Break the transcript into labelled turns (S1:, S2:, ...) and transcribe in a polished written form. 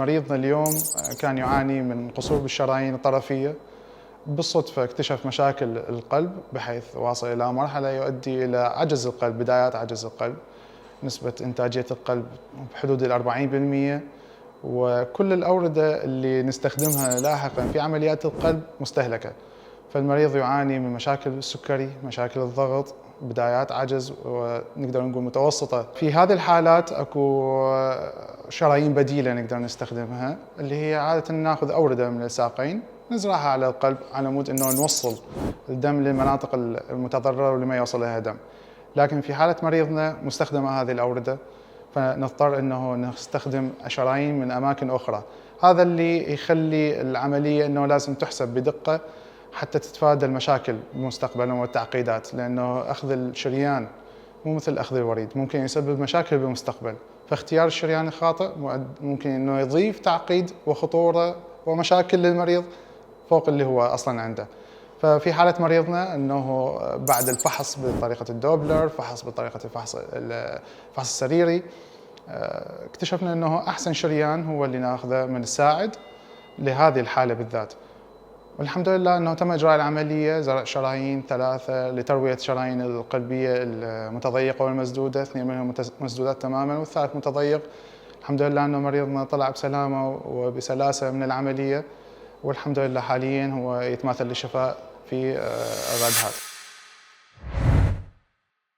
S1: مريضنا اليوم كان يعاني من قصور بالشرايين الطرفية. بالصدفة اكتشف مشاكل القلب بحيث واصل إلى مرحلة يؤدي إلى عجز القلب، بدايات عجز القلب، نسبة إنتاجية القلب بحدود 40%، وكل الأوردة اللي نستخدمها لاحقاً في عمليات القلب مستهلكة. فالمريض يعاني من مشاكل السكري، مشاكل الضغط، بدايات عجز ونقدر نقول متوسطة. في هذه الحالات اكو شرايين بديلة نقدر نستخدمها، اللي هي عادة ناخذ أوردة من الساقين نزرعها على القلب على مود انه نوصل الدم للمناطق المتضررة واللي ما يوصل لها دم. لكن في حالة مريضنا مستخدمة هذه الأوردة، فنضطر انه نستخدم شرايين من اماكن اخرى. هذا اللي يخلي العملية انه لازم تحسب بدقة حتى تتفادى المشاكل مستقبلا والتعقيدات، لانه اخذ الشريان مو مثل اخذ الوريد، ممكن يسبب مشاكل بالمستقبل. فاختيار الشريان الخاطئ ممكن انه يضيف تعقيد وخطورة ومشاكل للمريض فوق اللي هو اصلا عنده. ففي حالة مريضنا انه بعد الفحص بطريقة الدوبلر، فحص بطريقة الفحص السريري، اكتشفنا انه احسن شريان هو اللي ناخذه من الساعد لهذه الحالة بالذات. والحمد لله انه تم اجراء العملية، زرع شرايين 3 لتروية الشرايين القلبية المتضيقة والمسدودة، 2 منهم مسدودات تماما والثالث متضيق. الحمد لله انه مريضنا طلع بسلامة وبسلاسة من العملية، والحمد لله حاليا هو يتماثل للشفاء في الردهات.